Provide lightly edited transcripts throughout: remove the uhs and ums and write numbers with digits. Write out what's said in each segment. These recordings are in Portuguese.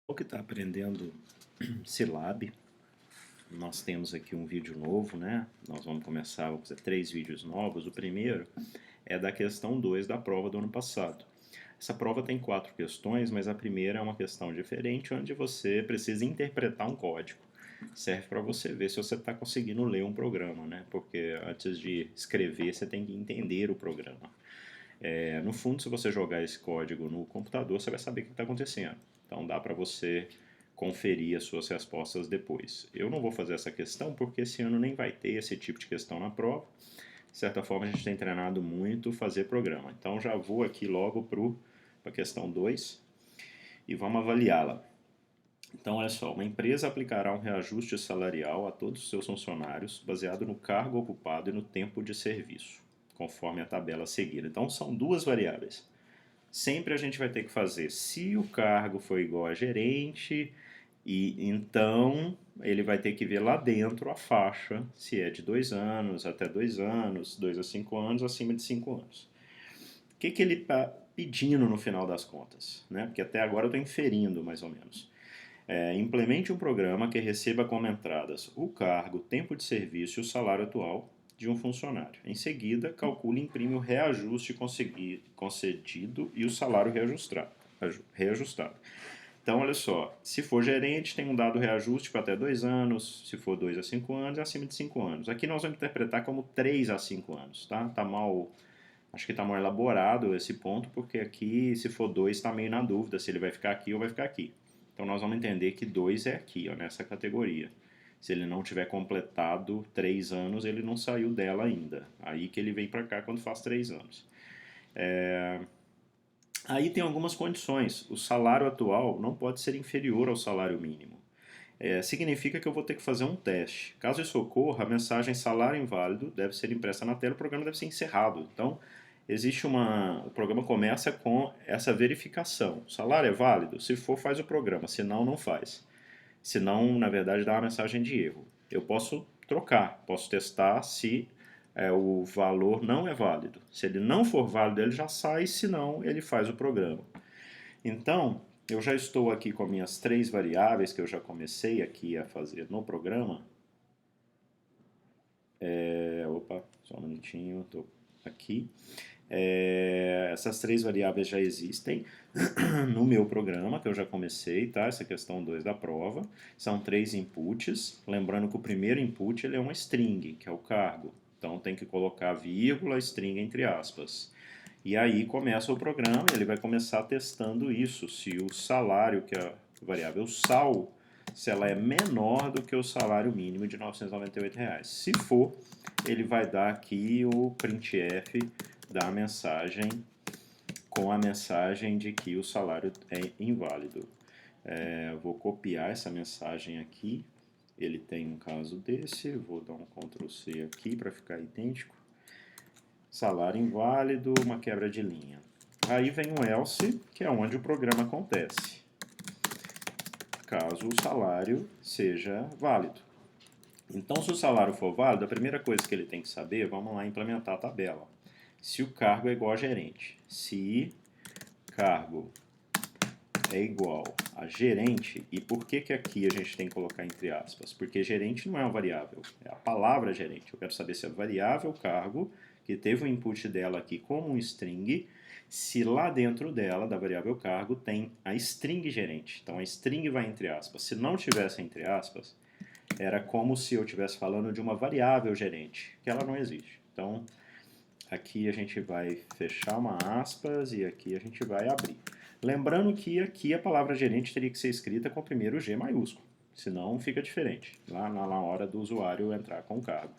O que está aprendendo Silab, nós temos aqui um vídeo novo, né? Nós vamos fazer 3 vídeos novos. O primeiro é da questão 2 da prova do ano passado. Essa prova tem 4 questões, mas a primeira é uma questão diferente, onde você precisa interpretar um código. Serve para você ver se você está conseguindo ler um programa, né? Porque antes de escrever, você tem que entender o programa. No fundo, se você jogar esse código no computador, você vai saber o que está acontecendo. Então dá para você conferir as suas respostas depois. Eu não vou fazer essa questão porque esse ano nem vai ter esse tipo de questão na prova. De certa forma, a gente tem treinado muito fazer programa. Então já vou aqui logo para a questão 2 e vamos avaliá-la. Então, olha só, uma empresa aplicará um reajuste salarial a todos os seus funcionários baseado no cargo ocupado e no tempo de serviço, conforme a tabela a seguir. Então, são duas variáveis. Sempre a gente vai ter que fazer se o cargo for igual a gerente, e então ele vai ter que ver lá dentro a faixa, se é de 2 anos, até 2 anos, 2 a 5 anos, acima de 5 anos. O que ele está pedindo no final das contas? Né? Porque até agora eu estou inferindo mais ou menos. Implemente um programa que receba como entradas o cargo, o tempo de serviço e o salário atual de um funcionário. Em seguida, calcule e imprime o reajuste concedido e o salário reajustado. Então, olha só, se for gerente, tem um dado reajuste para até 2 anos, se for 2 a 5 anos, é acima de 5 anos. Aqui nós vamos interpretar como 3 a 5 anos, tá? Acho que está mal elaborado esse ponto, porque aqui, se for 2, está meio na dúvida se ele vai ficar aqui ou vai ficar aqui. Então nós vamos entender que 2 é aqui, ó, nessa categoria. Se ele não tiver completado 3 anos, ele não saiu dela ainda. Aí que ele vem para cá quando faz 3 anos. Aí tem algumas condições. O salário atual não pode ser inferior ao salário mínimo. Significa que eu vou ter que fazer um teste. Caso isso ocorra, a mensagem salário inválido deve ser impressa na tela e o programa deve ser encerrado. Então, o programa começa com essa verificação. O salário é válido? Se for, faz o programa. Se não, não faz. Se não, na verdade, dá uma mensagem de erro. Eu posso trocar, posso testar se o valor não é válido. Se ele não for válido, ele já sai, se não, ele faz o programa. Então, eu já estou aqui com minhas 3 variáveis que eu já comecei aqui a fazer no programa. Opa, só um minutinho, estou aqui. Essas 3 variáveis já existem no meu programa, que eu já comecei, tá? Essa questão 2 da prova. São 3 inputs. Lembrando que o primeiro input ele é uma string, que é o cargo. Então tem que colocar vírgula, string entre aspas. E aí começa o programa e ele vai começar testando isso, se o salário, que é a variável sal, se ela é menor do que o salário mínimo de R$ 998. Se for, ele vai dar aqui o printf da mensagem com a mensagem de que o salário é inválido. Vou copiar essa mensagem aqui, ele tem um caso desse, vou dar um Ctrl C aqui para ficar idêntico. Salário inválido, uma quebra de linha. Aí vem o else, que é onde o programa acontece, caso o salário seja válido. Então, se o salário for válido, a primeira coisa que ele tem que saber, vamos lá implementar a tabela. Se o cargo é igual a gerente. Se cargo é igual a gerente, e por que aqui a gente tem que colocar entre aspas? Porque gerente não é uma variável, é a palavra gerente. Eu quero saber se a variável cargo, que teve o input dela aqui como um string, se lá dentro dela, da variável cargo, tem a string gerente. Então a string vai entre aspas. Se não tivesse entre aspas, era como se eu estivesse falando de uma variável gerente, que ela não existe. Então aqui a gente vai fechar uma aspas e aqui a gente vai abrir. Lembrando que aqui a palavra gerente teria que ser escrita com o primeiro G maiúsculo, senão fica diferente, lá na hora do usuário entrar com o cargo.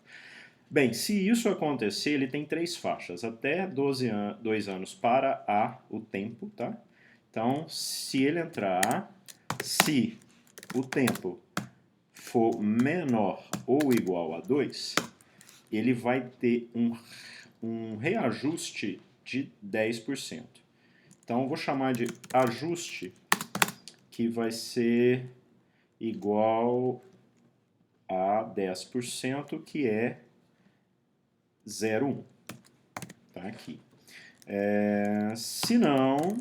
Bem, se isso acontecer, ele tem 3 faixas, até 2 anos para o tempo, tá? Então, se ele entrar, se o tempo for menor ou igual a 2, ele vai ter um reajuste de 10%. Então, eu vou chamar de ajuste, que vai ser igual a 10%, que é 0,1. Tá aqui. Se não,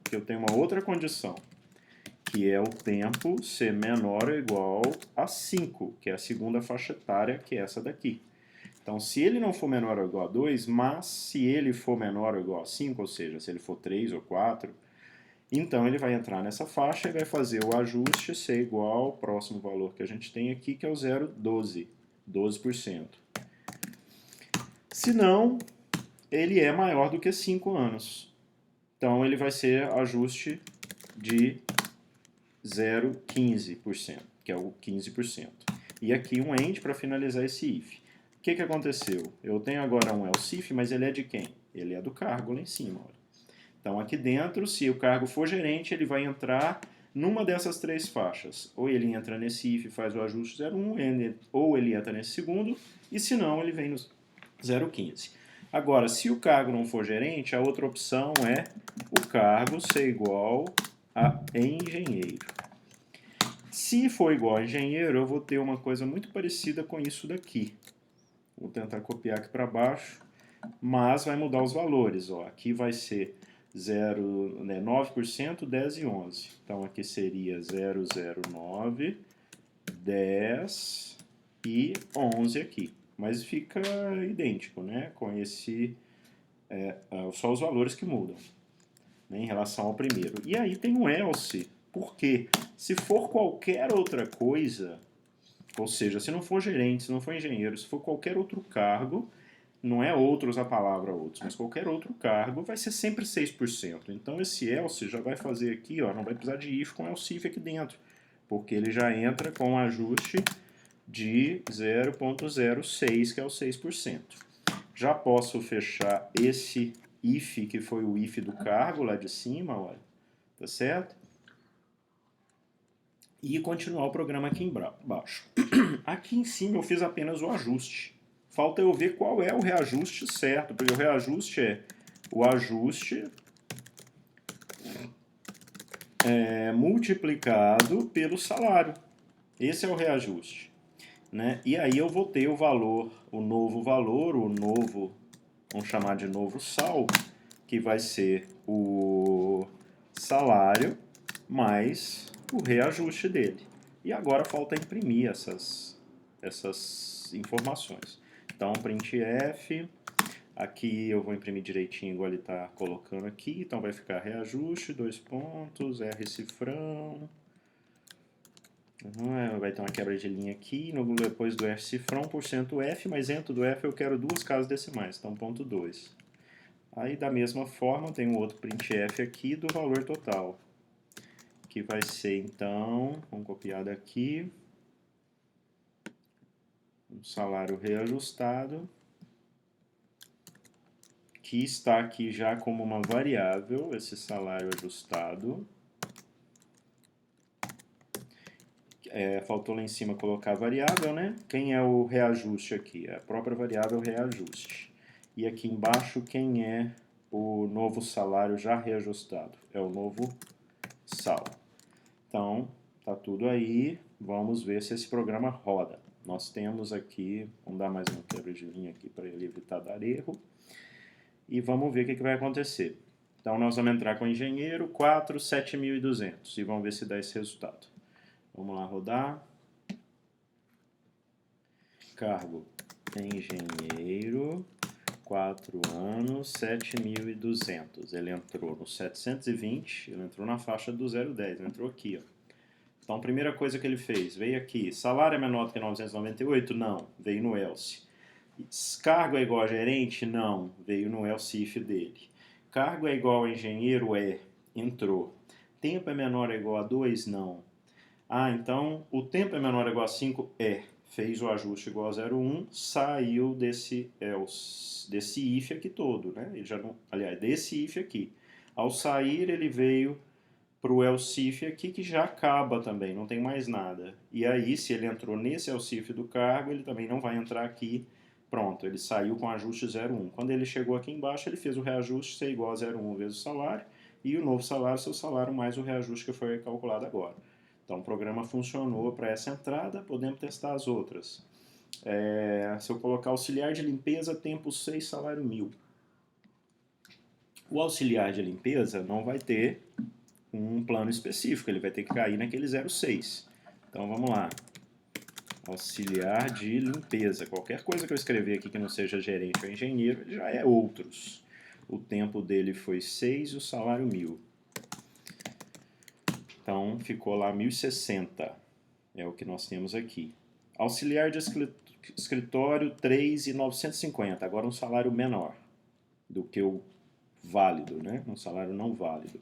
que eu tenho uma outra condição, que é o tempo ser menor ou igual a 5, que é a segunda faixa etária, que é essa daqui. Então, se ele não for menor ou igual a 2, mas se ele for menor ou igual a 5, ou seja, se ele for 3 ou 4, então ele vai entrar nessa faixa e vai fazer o ajuste ser igual ao próximo valor que a gente tem aqui, que é o 0,12, 12%. Se não, ele é maior do que 5 anos. Então ele vai ser ajuste de 0,15%, que é o 15%. E aqui um AND para finalizar esse if. O que aconteceu? Eu tenho agora um else if, mas ele é de quem? Ele é do cargo lá em cima. Olha. Então aqui dentro, se o cargo for gerente, ele vai entrar numa dessas três faixas. Ou ele entra nesse if e faz o ajuste 0,1, ou ele entra nesse segundo, e se não, ele vem no 0,15. Agora, se o cargo não for gerente, a outra opção é o cargo ser igual a engenheiro. Se for igual a engenheiro, eu vou ter uma coisa muito parecida com isso daqui. Vou tentar copiar aqui para baixo, mas vai mudar os valores. Ó. Aqui vai ser 9%, 10 e 11. Então aqui seria 0,09, 10 e 11 aqui. Mas fica idêntico, né? Com esse, só os valores que mudam, né, em relação ao primeiro. E aí tem um else, porque se for qualquer outra coisa, ou seja, se não for gerente, se não for engenheiro, se for qualquer outro cargo, não é outros a palavra outros, mas qualquer outro cargo, vai ser sempre 6%. Então esse else já vai fazer aqui, ó, não vai precisar de if com else if aqui dentro, porque ele já entra com um ajuste de 0,06, que é o 6%. Já posso fechar esse if, que foi o if do cargo lá de cima, olha, tá certo? E continuar o programa aqui embaixo. Aqui em cima eu fiz apenas o ajuste. Falta eu ver qual é o reajuste certo, porque o reajuste é o ajuste multiplicado pelo salário. Esse é o reajuste. Né? E aí eu vou ter o valor, o novo, vamos chamar de novo sal, que vai ser o salário mais o reajuste dele. E agora falta imprimir essas informações. Então, printf, aqui eu vou imprimir direitinho igual ele está colocando aqui, então vai ficar reajuste, 2 pontos, R cifrão, vai ter uma quebra de linha aqui, depois do F cifrão, %F, mas dentro do F eu quero duas casas decimais, então ponto 2. Aí da mesma forma tem um outro printf aqui do valor total, que vai ser então, vamos copiar daqui, um salário reajustado, que está aqui já como uma variável, esse salário ajustado. Faltou lá em cima colocar a variável, né? Quem é o reajuste aqui? É a própria variável reajuste. E aqui embaixo, quem é o novo salário já reajustado? É o novo sal. Então, tá tudo aí. Vamos ver se esse programa roda. Nós temos aqui, vamos dar mais uma quebra de linha aqui para ele evitar dar erro. E vamos ver o que vai acontecer. Então, nós vamos entrar com o engenheiro, 4, 7.200. E vamos ver se dá esse resultado. Vamos lá rodar. Cargo engenheiro, 4 anos, 7.200. Ele entrou no 720, ele entrou na faixa do 0,10, ele entrou aqui, ó. Então, a primeira coisa que ele fez, veio aqui, salário é menor do que 998? Não, veio no else. Cargo é igual a gerente? Não, veio no else if dele. Cargo é igual a engenheiro? Entrou. Tempo é menor ou igual a 2? Não. Então o tempo é menor ou igual a 5? Fez o ajuste igual a 0,1, saiu desse if aqui todo, né? Ele já não, aliás, desse if aqui. Ao sair, ele veio para o else if aqui, que já acaba também, não tem mais nada. E aí, se ele entrou nesse else if do cargo, ele também não vai entrar aqui. Pronto, ele saiu com ajuste 0,1. Quando ele chegou aqui embaixo, ele fez o reajuste ser igual a 0,1 vezes o salário, e o novo salário, seu salário mais o reajuste que foi calculado agora. Então, o programa funcionou para essa entrada, podemos testar as outras. Se eu colocar auxiliar de limpeza, tempo 6, salário 1.000. O auxiliar de limpeza não vai ter um plano específico, ele vai ter que cair naquele 06. Então vamos lá. Auxiliar de limpeza. Qualquer coisa que eu escrever aqui que não seja gerente ou engenheiro, já é outros. O tempo dele foi 6 e o salário 1.000. Então ficou lá 1.060. É o que nós temos aqui. Auxiliar de escritório 3.950. Agora um salário menor do que o válido, né? Um salário não válido.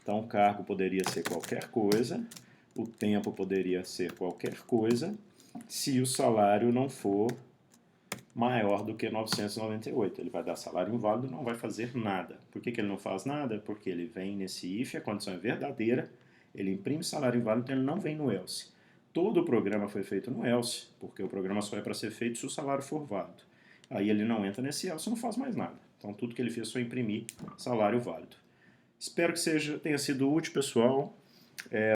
Então o cargo poderia ser qualquer coisa, o tempo poderia ser qualquer coisa, se o salário não for maior do que 998. Ele vai dar salário inválido e não vai fazer nada. Por que ele não faz nada? Porque ele vem nesse if, a condição é verdadeira, ele imprime salário inválido, então ele não vem no else. Todo o programa foi feito no else, porque o programa só é para ser feito se o salário for válido. Aí ele não entra nesse else e não faz mais nada. Então tudo que ele fez foi imprimir salário válido. Espero que tenha sido útil, pessoal.